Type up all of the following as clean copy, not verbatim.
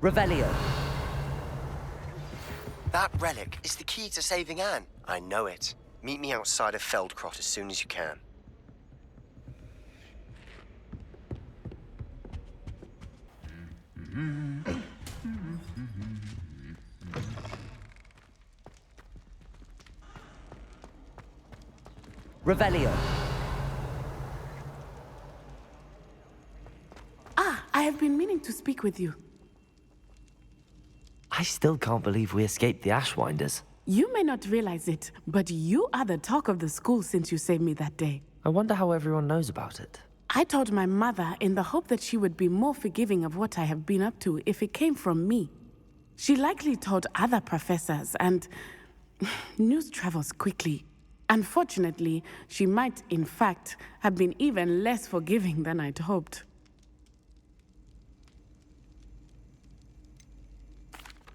Revelio. That relic is the key to saving Anne. I know it. Meet me outside of Feldcrot as soon as you can. Revelio. I have been meaning to speak with you. I still can't believe we escaped the Ashwinders. You may not realize it, but you are the talk of the school since you saved me that day. I wonder how everyone knows about it. I told my mother in the hope that she would be more forgiving of what I have been up to if it came from me. She likely told other professors, and news travels quickly. Unfortunately, she might, in fact, have been even less forgiving than I'd hoped.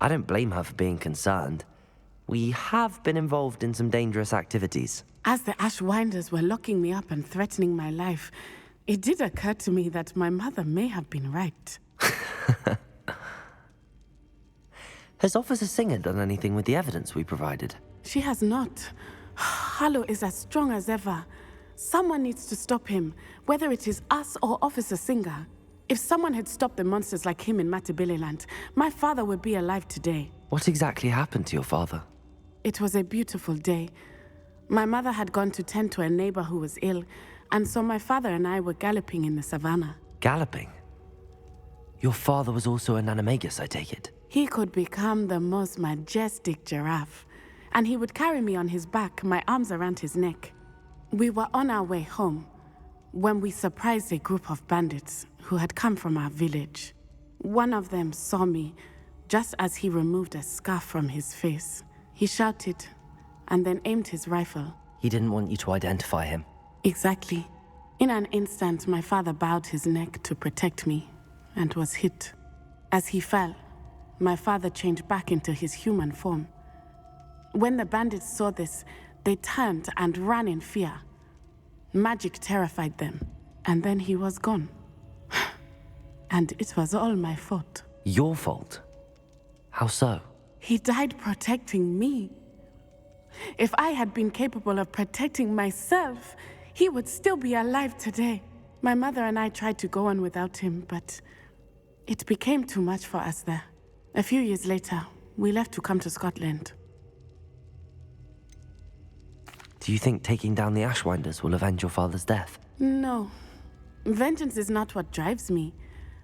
I don't blame her for being concerned. We have been involved in some dangerous activities. As the Ashwinders were locking me up and threatening my life, it did occur to me that my mother may have been right. Has Officer Singer done anything with the evidence we provided? She has not. Harlow is as strong as ever. Someone needs to stop him, whether it is us or Officer Singer. If someone had stopped the monsters like him in Matabeleland, my father would be alive today. What exactly happened to your father? It was a beautiful day. My mother had gone to tend to a neighbor who was ill, and so my father and I were galloping in the savannah. Galloping? Your father was also an animagus, I take it? He could become the most majestic giraffe, and he would carry me on his back, my arms around his neck. We were on our way home when we surprised a group of bandits who had come from our village. One of them saw me just as he removed a scarf from his face. He shouted and then aimed his rifle. He didn't want you to identify him. Exactly. In an instant, my father bowed his neck to protect me and was hit. As he fell, my father changed back into his human form. When the bandits saw this, they turned and ran in fear. Magic terrified them, and then he was gone. And it was all my fault. Your fault? How so? He died protecting me. If I had been capable of protecting myself, he would still be alive today. My mother and I tried to go on without him, but it became too much for us there. A few years later, we left to come to Scotland. Do you think taking down the Ashwinders will avenge your father's death? No. Vengeance is not what drives me.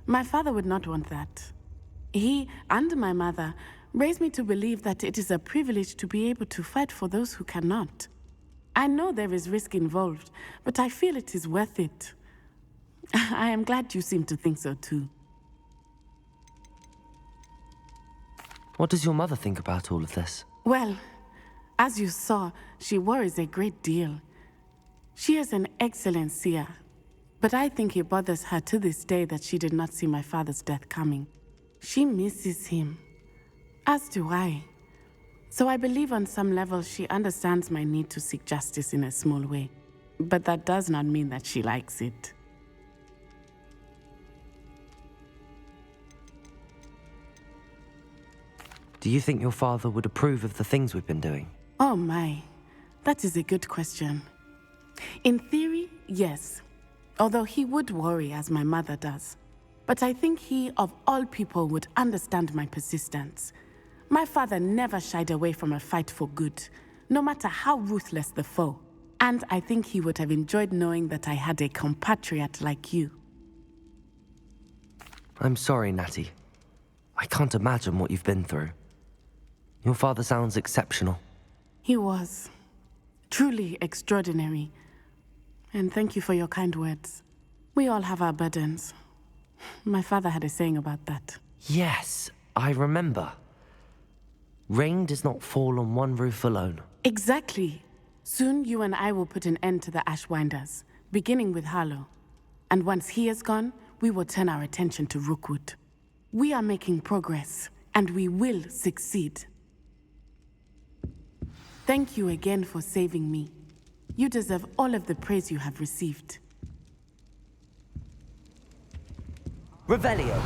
My father would not want that. He and my mother raised me to believe that it is a privilege to be able to fight for those who cannot. I know there is risk involved, but I feel it is worth it. I am glad you seem to think so too. What does your mother think about all of this? Well, as you saw, she worries a great deal. She is an excellent seer, but I think it bothers her to this day that she did not see my father's death coming. She misses him, as do I. So I believe on some level she understands my need to seek justice in a small way, but that does not mean that she likes it. Do you think your father would approve of the things we've been doing? Oh my, that is a good question. In theory, yes, although he would worry as my mother does. But I think he, of all people, would understand my persistence. My father never shied away from a fight for good, no matter how ruthless the foe. And I think he would have enjoyed knowing that I had a compatriot like you. I'm sorry, Natty. I can't imagine what you've been through. Your father sounds exceptional. He was. Truly extraordinary. And thank you for your kind words. We all have our burdens. My father had a saying about that. Yes, I remember. Rain does not fall on one roof alone. Exactly. Soon you and I will put an end to the Ashwinders, beginning with Harlow. And once he is gone, we will turn our attention to Rookwood. We are making progress, and we will succeed. Thank you again for saving me. You deserve all of the praise you have received. Revelio.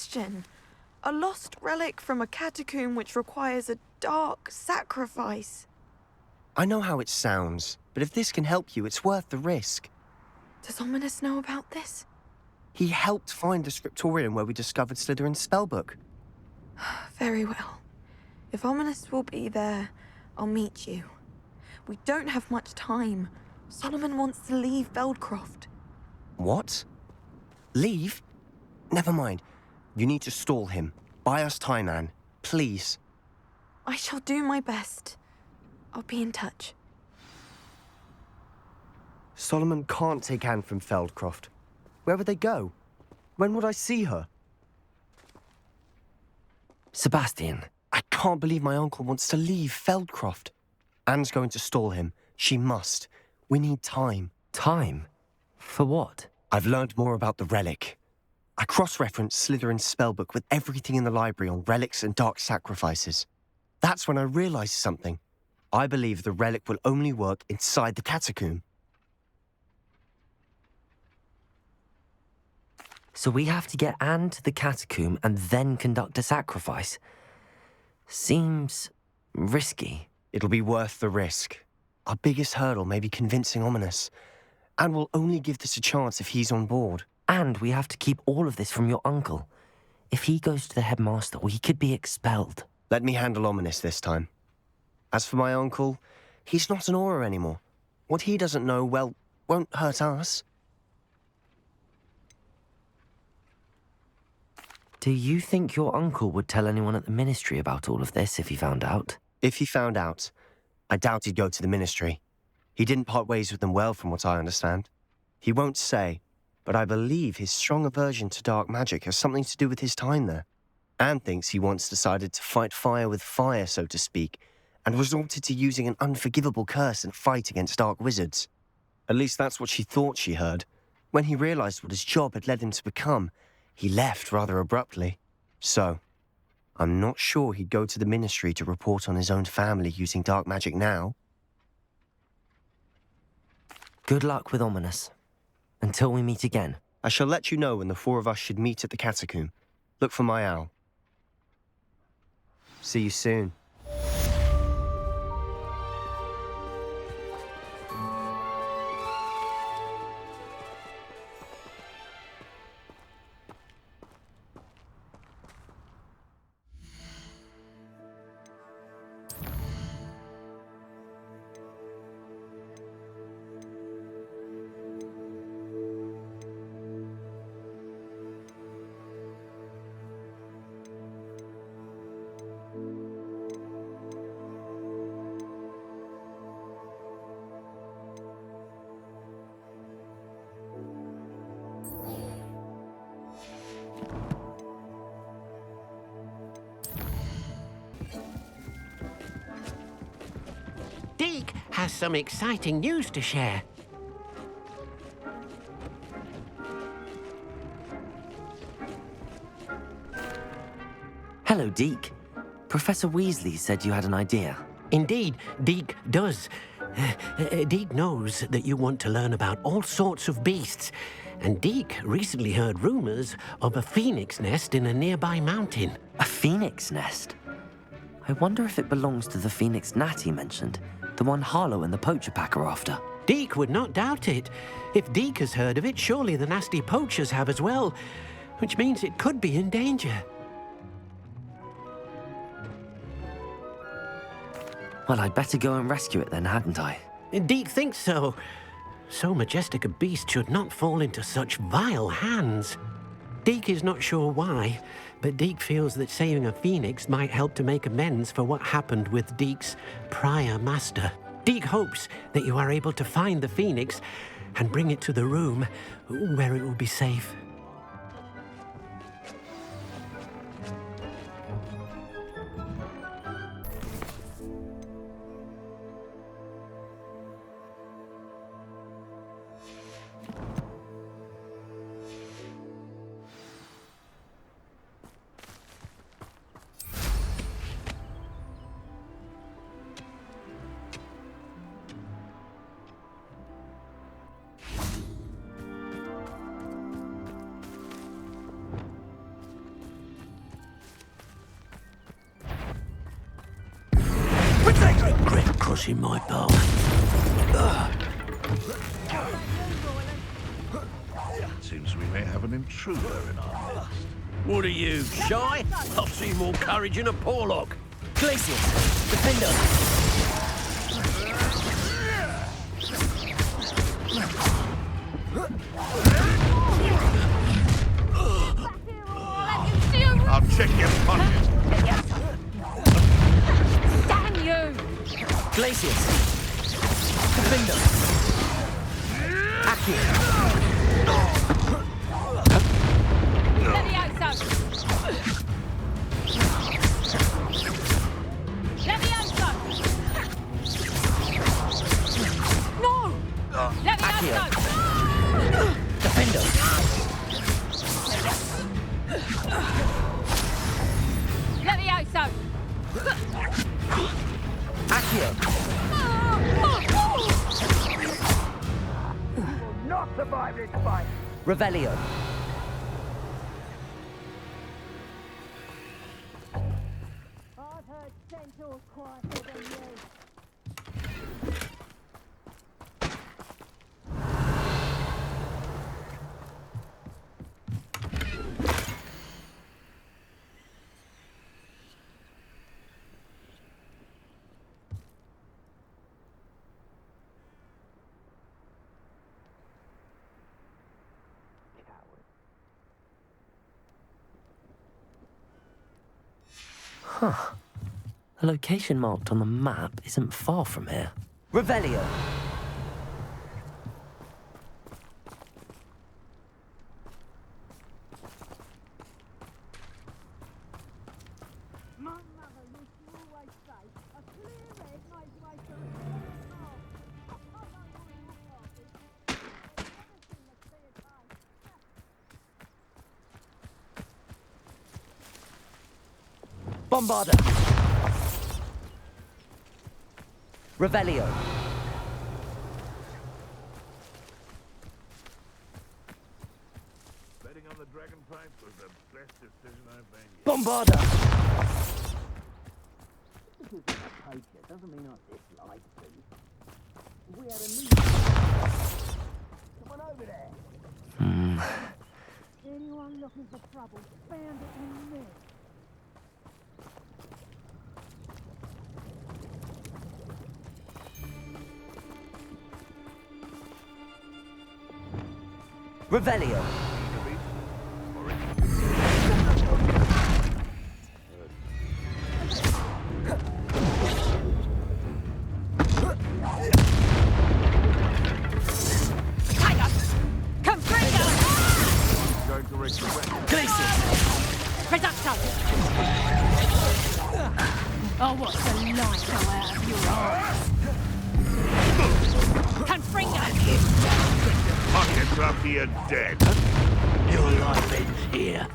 question. A lost relic from a catacomb which requires a dark sacrifice. I know how it sounds, but if this can help you, it's worth the risk. Does Ominous know about this? He helped find the scriptorium where we discovered Slytherin's spellbook. Very well. If Ominous will be there, I'll meet you. We don't have much time. Solomon wants to leave Feldcroft. What? Leave? Never mind. You need to stall him. Buy us time, Anne. Please. I shall do my best. I'll be in touch. Solomon can't take Anne from Feldcroft. Where would they go? When would I see her? Sebastian. I can't believe my uncle wants to leave Feldcroft. Anne's going to stall him. She must. We need time. Time? For what? I've learned more about the relic. I cross-referenced Slytherin's spellbook with everything in the library on relics and dark sacrifices. That's when I realized something. I believe the relic will only work inside the catacomb. So we have to get Anne to the catacomb and then conduct a sacrifice. Seems risky. It'll be worth the risk. Our biggest hurdle may be convincing Ominous. And we'll only give this a chance if he's on board. And we have to keep all of this from your uncle. If he goes to the headmaster, we could be expelled. Let me handle Ominous this time. As for my uncle, he's not an Auror anymore. What he doesn't know, well, won't hurt us. Do you think your uncle would tell anyone at the ministry about all of this if he found out? If he found out, I doubt he'd go to the ministry. He didn't part ways with them well, from what I understand. He won't say, but I believe his strong aversion to dark magic has something to do with his time there. Anne thinks he once decided to fight fire with fire, so to speak, and resorted to using an unforgivable curse in a fight against dark wizards. At least that's what she thought she heard. When he realized what his job had led him to become, he left rather abruptly. So, I'm not sure he'd go to the ministry to report on his own family using dark magic now. Good luck with Ominous. Until we meet again. I shall let you know when the four of us should meet at the catacomb. Look for my owl. See you soon. Deke has some exciting news to share. Hello, Deke. Professor Weasley said you had an idea. Indeed, Deke does. Deke knows that you want to learn about all sorts of beasts, and Deke recently heard rumors of a phoenix nest in a nearby mountain. A phoenix nest? I wonder if it belongs to the phoenix gnat he mentioned, the one Harlow and the poacher pack are after. Deke would not doubt it. If Deke has heard of it, surely the nasty poachers have as well, which means it could be in danger. Well, I'd better go and rescue it then, hadn't I? Deke thinks so. So majestic a beast should not fall into such vile hands. Deke is not sure why, but Deke feels that saving a phoenix might help to make amends for what happened with Deke's prior master. Deke hopes that you are able to find the phoenix and bring it to the room where it will be safe. crossing my path. Seems we may have an intruder in our midst. What are you, shy? I've seen more courage in a Porlock. Glacius, defend us. I'll check your pocket. Damn you! Glacius, defend us. Accio. Levioso! Levioso! No! Levioso! Defend us. Levioso! Accio. Not survive this fight. Revelio. I've heard centaurs quieter than you. The location marked on the map isn't far from here. Revelio. My mother used to always say, a clear head made way for a Bombarda. Revelio. Betting on the dragon pipe was the best decision I've made yet. Bombarda. Doesn't mean I dislike things. We had a meeting. Someone over there. Anyone looking for trouble, found it in me. Revelio. Come bring us! Going to regret. Glacius. Reducto! Oh, what's the light come out of your eyes? Come bring us! Pockets after you're dead. Your life ends here.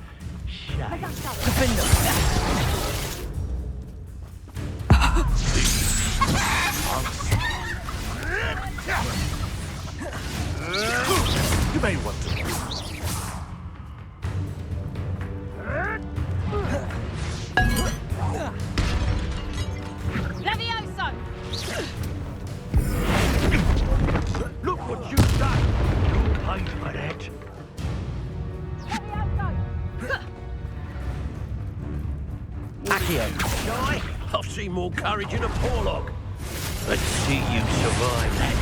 Shame. Defender. You may want to. Levioso! Look what you've done. You paid for that. Levioso! Accio. Shy? I've seen more courage in a Porlock. Let's see you survive that.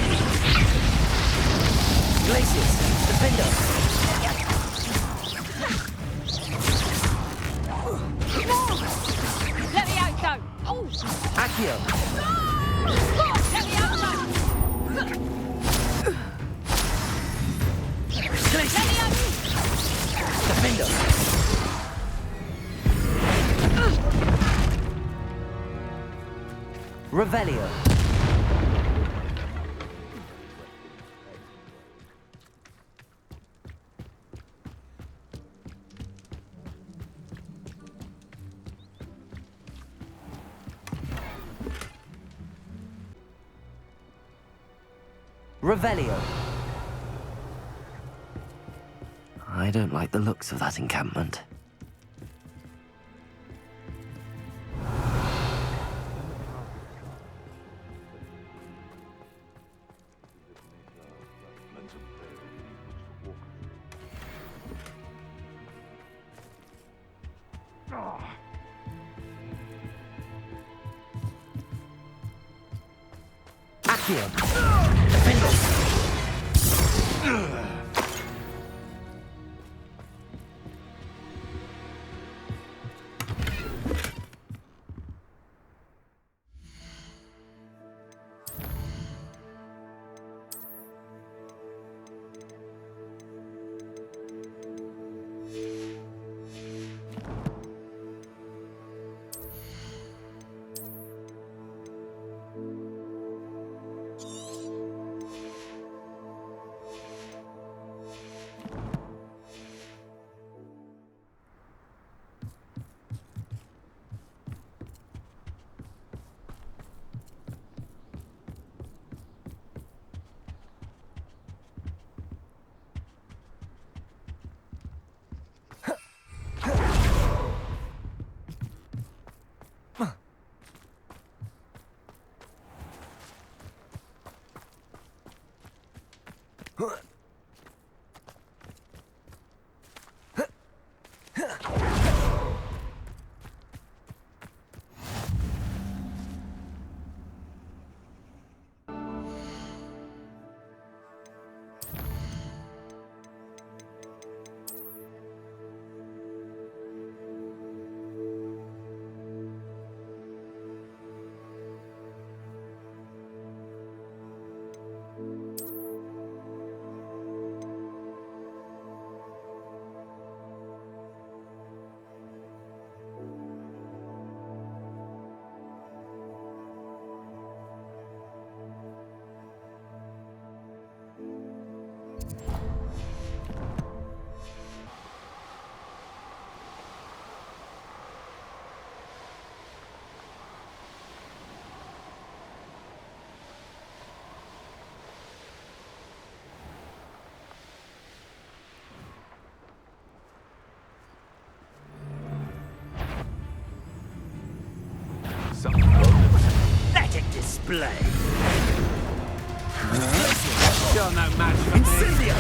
Glacius. Defender. Levioso! Oh! Accio. Levioso! Glacius. Levioso! Defender. Revelio. Revelio. I don't like the looks of that encampment. Accio. Defender. Pathetic display. You're no match for Incendio!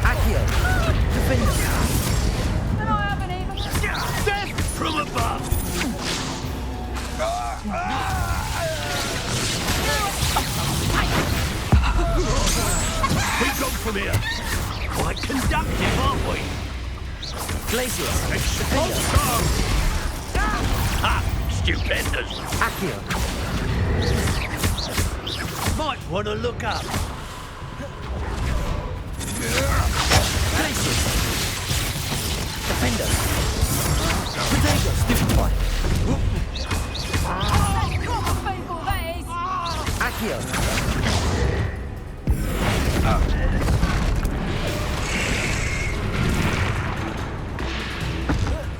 Accio. Defender. And I haven't even... Death from above! We go from here. Quite conductive, aren't we? Glacius. Expulsion! Ha! Stupendous! Accio. Might want to look up. Glacius. Defender. Lutego. Stupefy. Proper people, that is! Accio.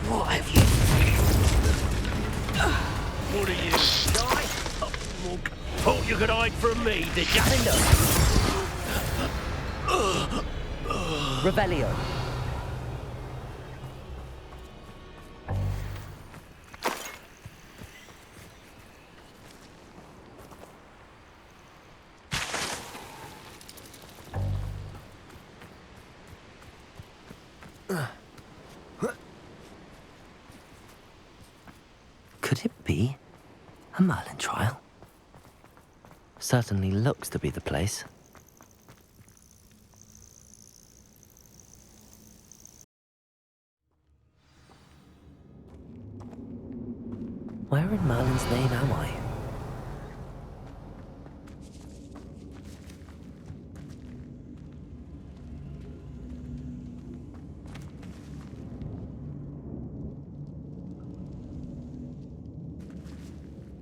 What have you... What are you, shy? Oh, thought you could hide from me, did you? Rebellion. Could it be a Merlin trial? Certainly looks to be the place. Where in Merlin's name am I?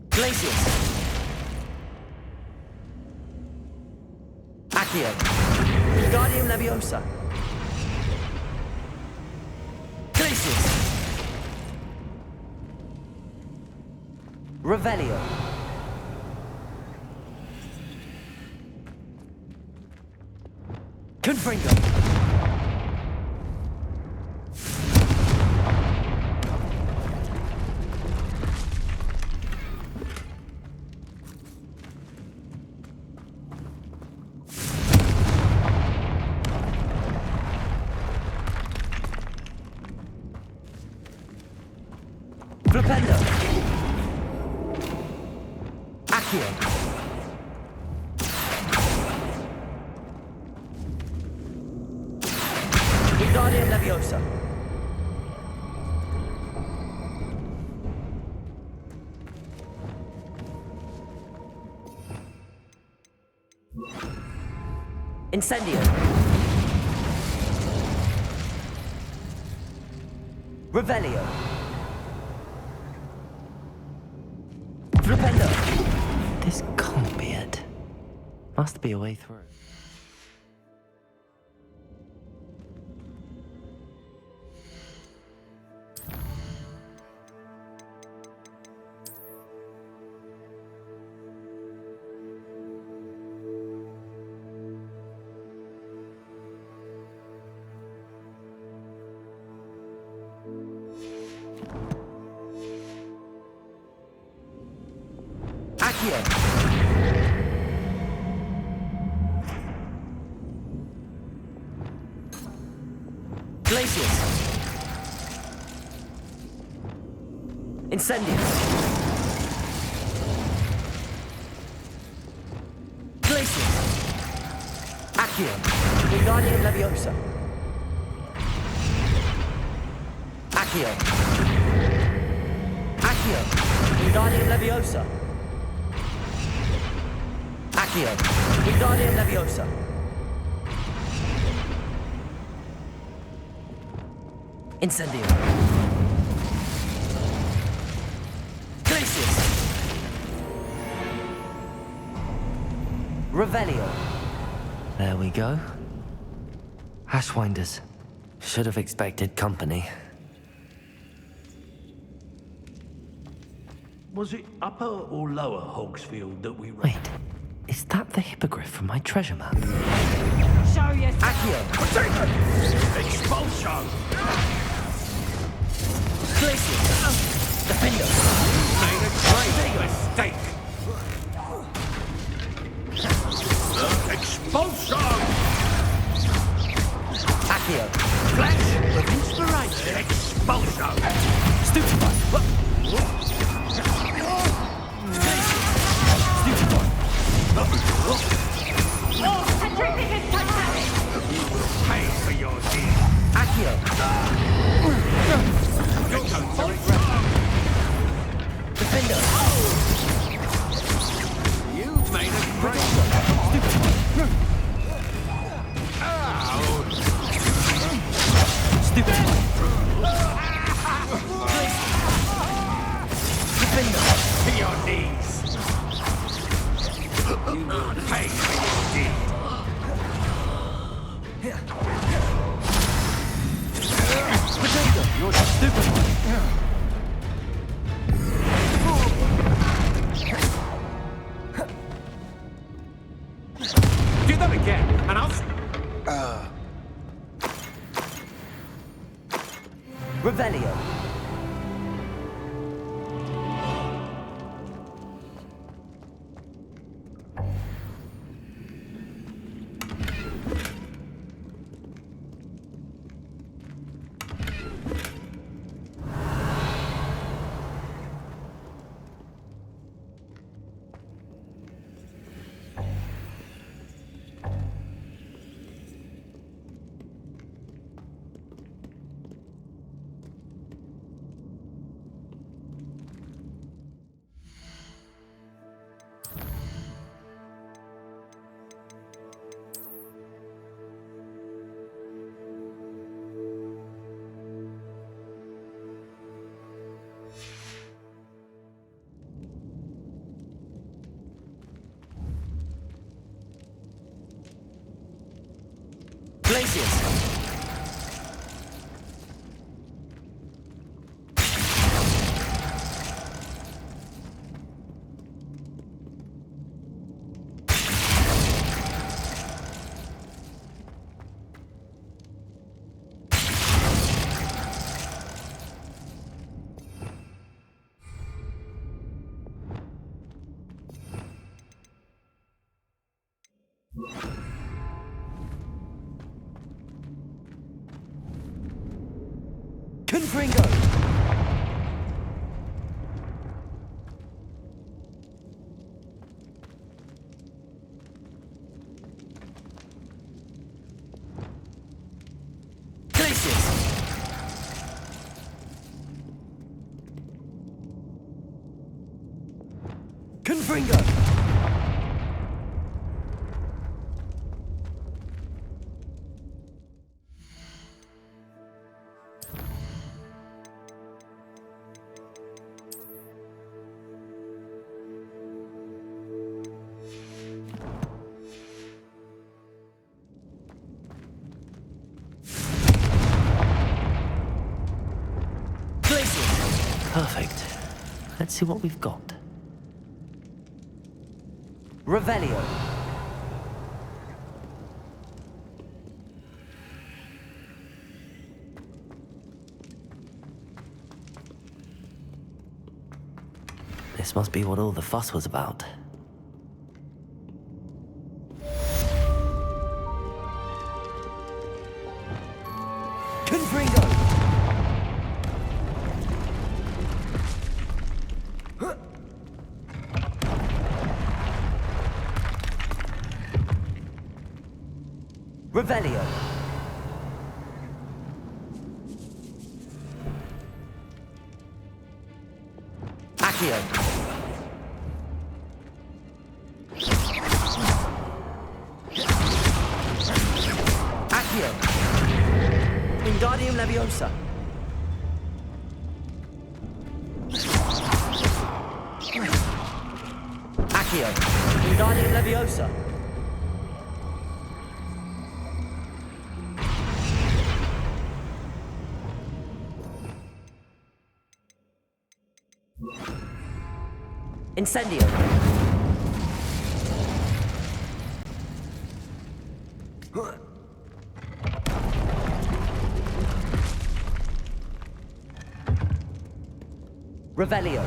Glacius! Accio! Guardium Leviosa! Glacius! Revelio! Confringo! Wingardium Leviosa. Incendio. Revelio. Flipendo. This can't be it. Must be a way through. Accio. Glacius. Incendius. Glacius. Accio. Wingardium Leviosa. Accio. Accio. Wingardium Leviosa. Accio. Wingardium Leviosa. Incendio. Glacius. Revelio. There we go. Ashwinders. Should have expected company. Was it upper or lower Hogsfield that we Wait, is that the hippogriff from my treasure map? Show yourself. Accio. Expulsion! Glacius. Defendo. Made a great mistake! Expulsion! Accio. Flash of inspiration! Expulsion! Stupefy. Pay for your deed! Accio. Defendo. You've made a great... Ow! Stupid. Defendo. To your knees! You will pay for your deed! Potato. You're stupid. Do that again, and I'll... Revelio. Glacius. Confringo. Confringo! Perfect. Let's see what we've got. Revelio. This must be what all the fuss was about. Confringo! Revelio. Accio. Accio. Wingardium Leviosa. Accio. Wingardium Leviosa. Incendio. Revelio.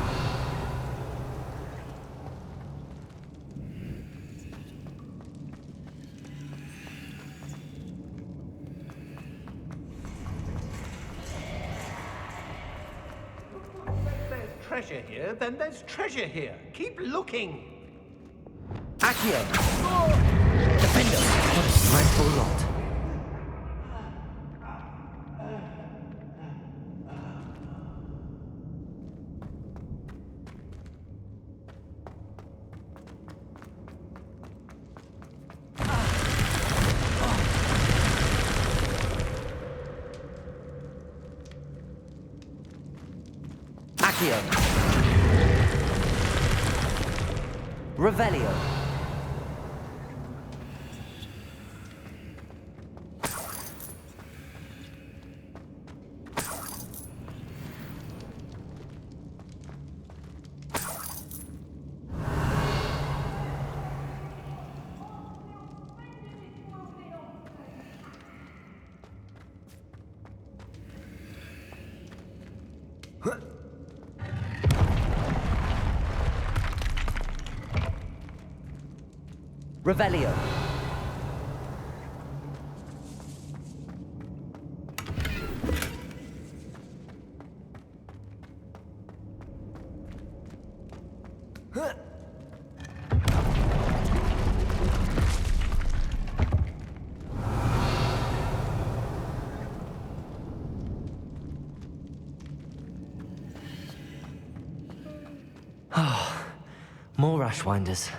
Treasure here, then there's treasure here. Keep looking. Accio. Defendo. What a dreadful lot. Accio. Revelio. Revelio. More Ashwinders.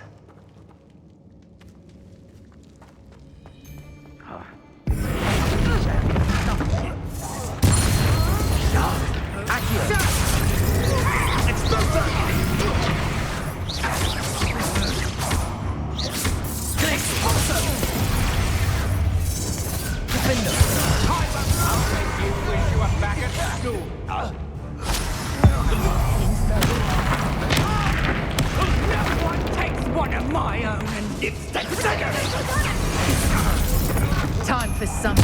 Time for some.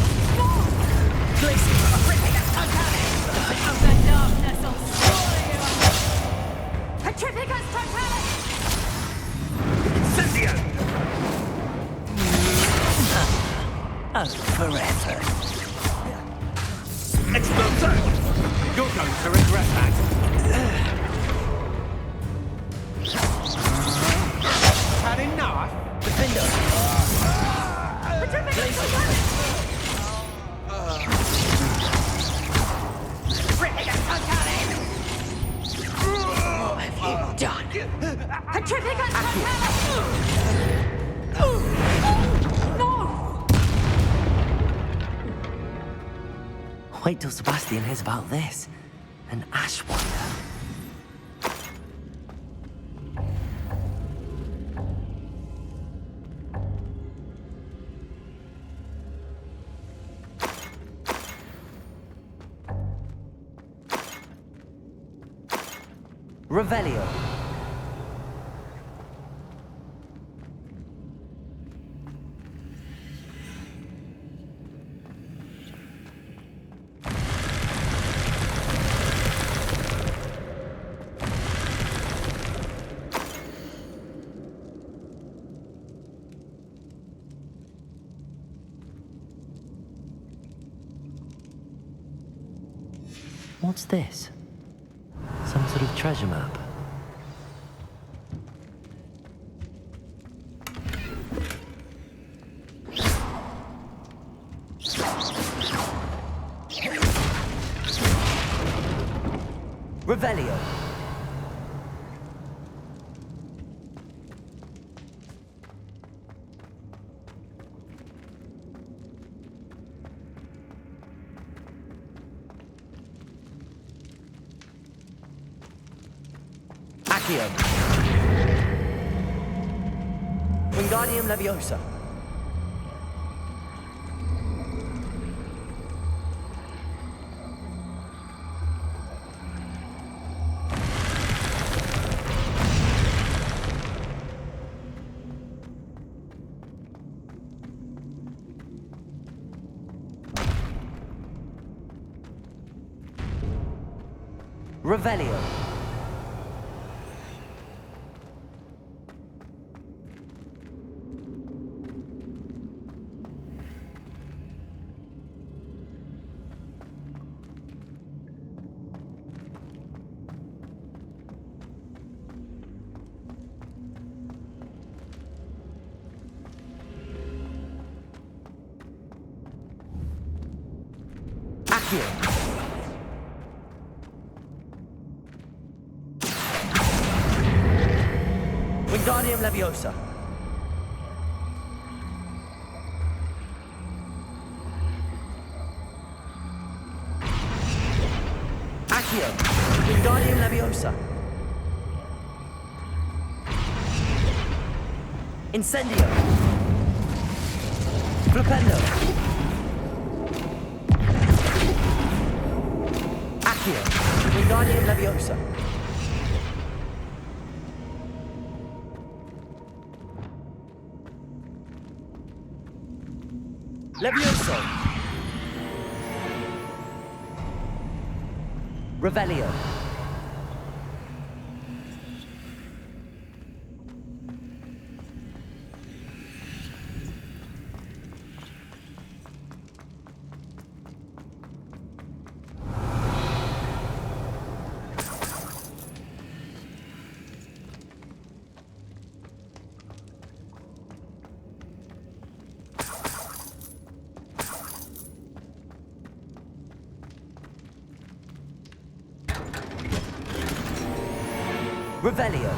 Forever. Exploder! You're going to regret that. Had enough? Defendo. What have you done? Wait till Sebastian hears about this. An ash wonder. Revelio. What's this? Some sort of treasure map. Revelio. Accio. Wingardium Leviosa. Revelio. Accio. Wingardium Leviosa. Accio. Wingardium Leviosa. Incendio. Flipendo. Accio. Wingardium Leviosa. Levioso. Revelio. Revelio.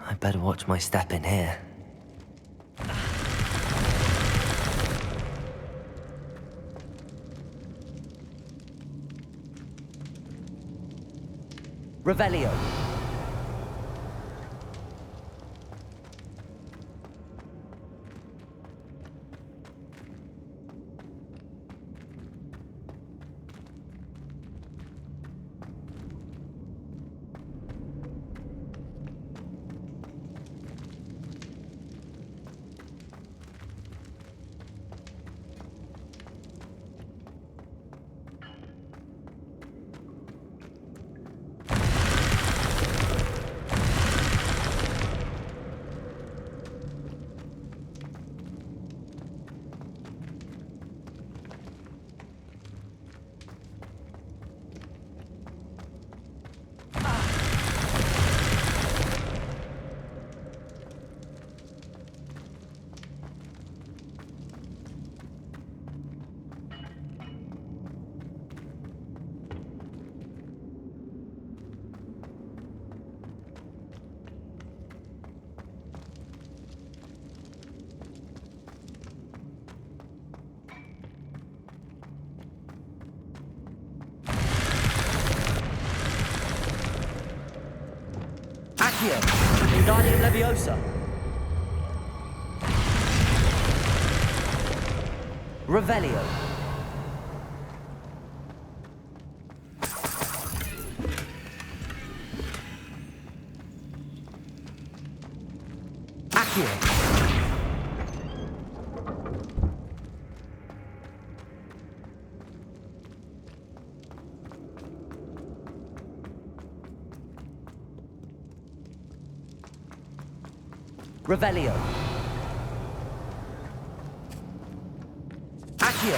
I better watch my step in here. Revelio. Accio. Wingardium Leviosa. Revelio. Accio. Revelio. Accio.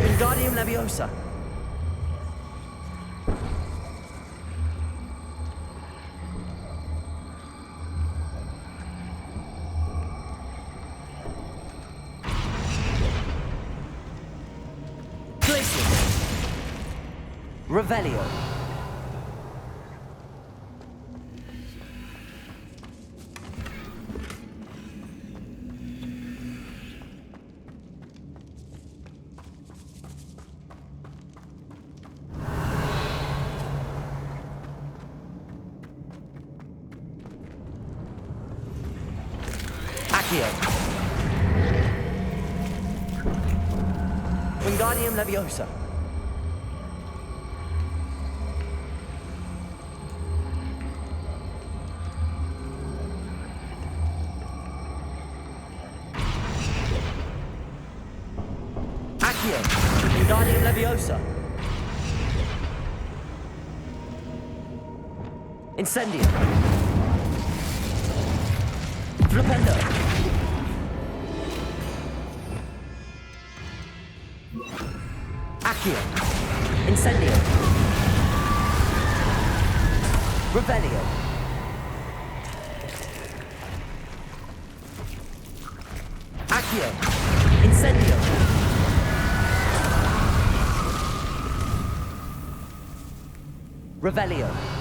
Wingardium Leviosa. Glacium. Revelio. Wingardium Leviosa. Accio. Wingardium Leviosa. Incendio. Flipendo. Accio. Incendio. Revelio. Accio. Incendio. Revelio.